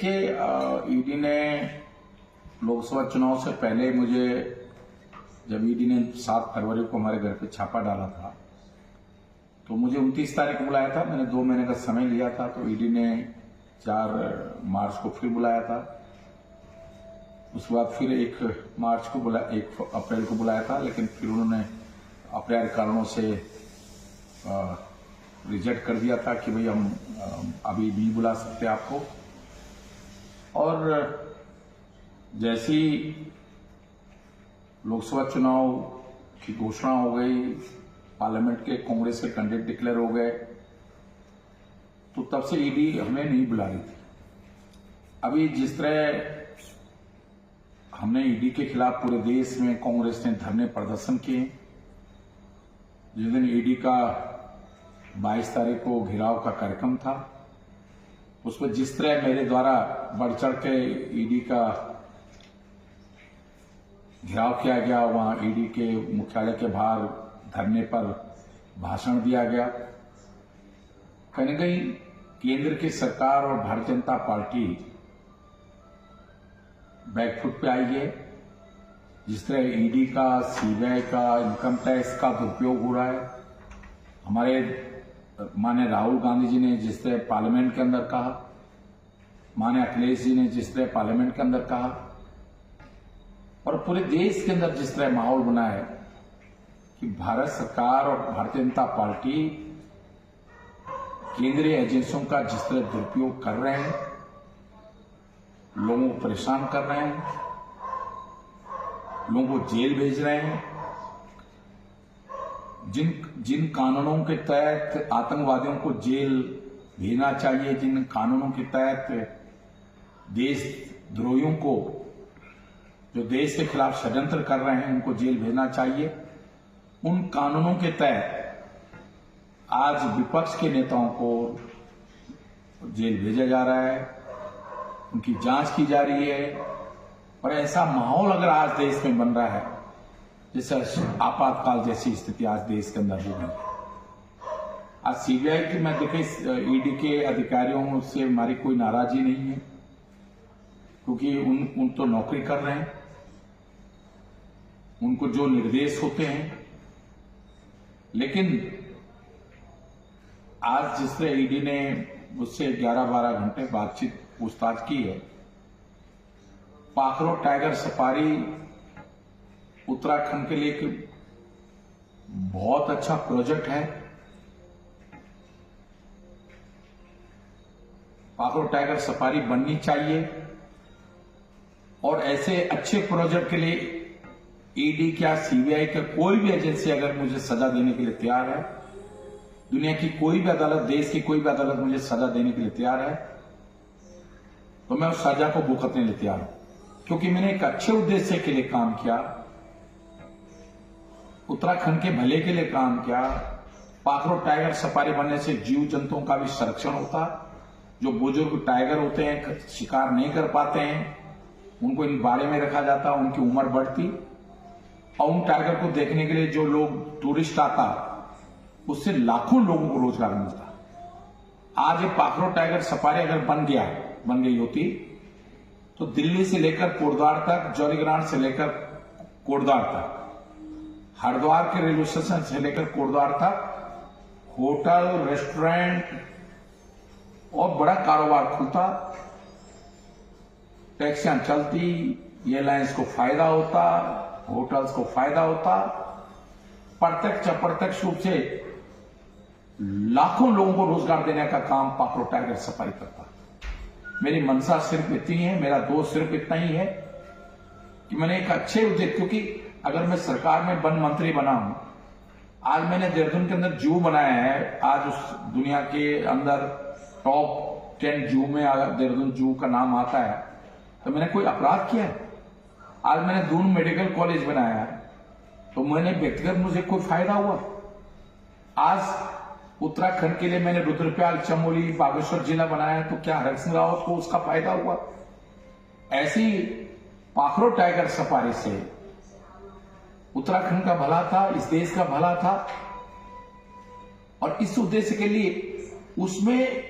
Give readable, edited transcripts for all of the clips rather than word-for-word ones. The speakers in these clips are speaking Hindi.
देखिए, ईडी ने लोकसभा चुनाव से पहले मुझे, जब ईडी ने 7 फरवरी को हमारे घर पे छापा डाला था, तो मुझे 29 तारीख को बुलाया था। मैंने 2 महीने का समय लिया था। तो ईडी ने 4 मार्च को फिर बुलाया था। उसके बाद फिर 1 अप्रैल को बुलाया था, लेकिन फिर उन्होंने अपरिहार्य कारणों से रिजेक्ट कर दिया था कि भाई हम अभी नहीं बुला सकते आपको। और जैसी लोकसभा चुनाव की घोषणा हो गई, पार्लियामेंट के कांग्रेस के कैंडिडेट डिक्लेयर हो गए, तो तब से ईडी हमें नहीं बुला रही थी। अभी जिस तरह हमने ईडी के खिलाफ पूरे देश में कांग्रेस ने धरने प्रदर्शन किए, जिस दिन ईडी का 22 तारीख को घेराव का कार्यक्रम था, उसमें जिस तरह मेरे द्वारा बढ़ चढ़ के ईडी का घेराव किया गया, वहां ईडी के मुख्यालय के बाहर धरने पर भाषण दिया गया, कहीं न कहीं केंद्र की सरकार और भारतीय जनता पार्टी बैकफुट पे आई है। जिस तरह ईडी का, सीबीआई का, इनकम टैक्स का दुरुपयोग हो रहा है, हमारे माननीय राहुल गांधी जी ने जिस तरह पार्लियामेंट के अंदर कहा, माननीय अखिलेश जी ने जिस तरह पार्लियामेंट के अंदर कहा, और पूरे देश के अंदर जिस तरह माहौल बना है कि भारत सरकार और भारतीय जनता पार्टी केंद्रीय एजेंसियों का जिस तरह दुरुपयोग कर रहे हैं, लोगों को परेशान कर रहे हैं, लोगों को जेल भेज रहे हैं। जिन कानूनों के तहत आतंकवादियों को जेल भेजना चाहिए, जिन कानूनों के तहत देशद्रोहियों को, जो देश के खिलाफ षड्यंत्र कर रहे हैं, उनको जेल भेजना चाहिए, उन कानूनों के तहत आज विपक्ष के नेताओं को जेल भेजा जा रहा है, उनकी जांच की जा रही है। और ऐसा माहौल अगर आज देश में बन रहा है, जैसे आपातकाल जैसी स्थिति आज देश के अंदर हो गई। आज सीबीआई की, मैं देखे ईडी के अधिकारियों से हमारी कोई नाराजगी नहीं है, क्योंकि उन तो नौकरी कर रहे हैं, उनको जो निर्देश होते हैं। लेकिन आज जिस तरह ईडी ने मुझसे 11-12 घंटे बातचीत पूछताछ की है, पाखरो टाइगर सफारी उत्तराखंड के लिए एक बहुत अच्छा प्रोजेक्ट है। पाखरो टाइगर सफारी बननी चाहिए, और ऐसे अच्छे प्रोजेक्ट के लिए ईडी क्या, सीबीआई का कोई भी एजेंसी अगर मुझे सजा देने के लिए तैयार है, दुनिया की कोई भी अदालत, देश की कोई भी अदालत मुझे सजा देने के लिए तैयार है, तो मैं उस सजा को भुगतने के लिए तैयार हूं, क्योंकि मैंने एक अच्छे उद्देश्य के लिए काम किया, उत्तराखंड के भले के लिए काम किया। पाखरो टाइगर सफारी बनने से जीव जंतुओं का भी संरक्षण होता। जो बुजुर्ग टाइगर होते हैं, शिकार नहीं कर पाते हैं, उनको इन बाड़े में रखा जाता, उनकी उम्र बढ़ती, और उन टाइगर को देखने के लिए जो लोग टूरिस्ट आता, उससे लाखों लोगों को रोजगार मिलता। आज ये पाखरो टाइगर सफारी अगर बन गई होती, तो दिल्ली से लेकर कोटद्वार तक, जौलीग्रांट से लेकर कोटद्वार तक, हरिद्वार के रेलवे स्टेशन से लेकर कोटद्वार तक होटल, रेस्टोरेंट और बड़ा कारोबार खुलता, टैक्सियां चलती, एयरलाइंस को फायदा होता, होटल्स को फायदा होता, प्रत्यक्ष अप्रत्यक्ष रूप से लाखों लोगों को रोजगार देने का काम पाखरो टाइगर सफारी करता। मेरी मंशा सिर्फ इतनी है, मेरा दोस्त सिर्फ इतना ही है कि मैंने एक अच्छे उद्देश्य, क्योंकि अगर मैं सरकार में वन मंत्री बना हूं, आज मैंने देहरादून के अंदर जू बनाया है, आज उस दुनिया के अंदर टॉप 10 जू में अगर देहरादून जू का नाम आता है, तो मैंने कोई अपराध किया है? आज मैंने दून मेडिकल कॉलेज बनाया है, तो मैंने व्यक्तिगत मुझे कोई फायदा हुआ? आज उत्तराखंड के लिए मैंने रुद्रप्रयाग, चमोली, बागेश्वर जिला बनाया, तो क्या हरक सिंह रावत को उसका फायदा हुआ? ऐसी पाखरो टाइगर सफारी से उत्तराखंड का भला था, इस देश का भला था, और इस उद्देश्य के लिए उसमें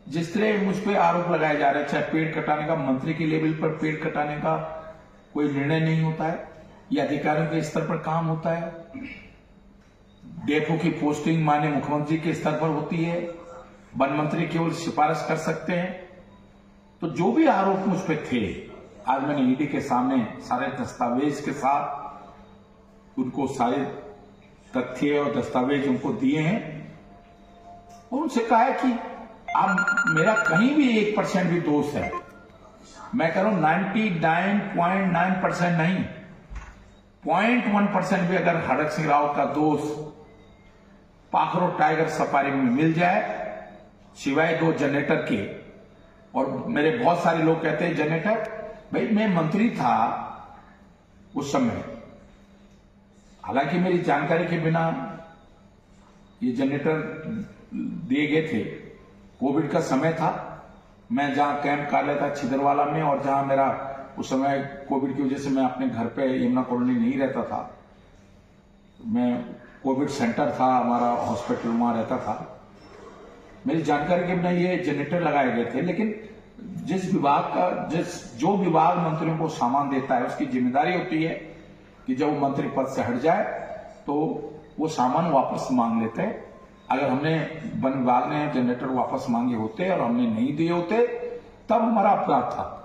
जिस तरह मुझ पे आरोप लगाए जा रहे हैं, चाहे पेड़ कटाने का, मंत्री के लेवल पर पेड़ कटाने का कोई निर्णय नहीं होता है, ये अधिकारियों के स्तर पर काम होता है। डेफो की पोस्टिंग माननीय मुख्यमंत्री के स्तर पर होती है, वन मंत्री केवल सिफारिश कर सकते हैं। तो जो भी आरोप मुझ पे थे, आज मैंने ईडी के सामने सारे दस्तावेज के साथ उनको सारे तथ्य और दस्तावेज उनको दिए हैं और उनसे कहा है कि अब मेरा कहीं भी 1% भी दोष है, मैं कह रहा हूं 99.9% नहीं, 0.1% भी अगर हरक सिंह रावत का दोष पाखरो टाइगर सफारी में मिल जाए, सिवाय 2 जनरेटर के, और मेरे बहुत सारे लोग कहते हैं जनरेटर, भाई मैं मंत्री था उस समय, हालांकि मेरी जानकारी के बिना ये जनरेटर दिए गए थे। कोविड का समय था, मैं जहां कैंप कर लेता छिदरवाला में, और जहां मेरा उस समय कोविड की वजह से मैं अपने घर पे यमुना कॉलोनी नहीं रहता था, मैं कोविड सेंटर था हमारा, हॉस्पिटल वहां रहता था, मेरी जानकारी के बिना ये जनरेटर लगाए गए थे। लेकिन जिस विभाग का जो विभाग मंत्रियों को सामान देता है, उसकी जिम्मेदारी होती है कि जब वो मंत्री पद से हट जाए तो वो सामान वापस मांग लेते हैं। अगर हमने वन विभाग ने जनरेटर वापस मांगे होते और हमने नहीं दिए होते, तब हमारा अपराध था।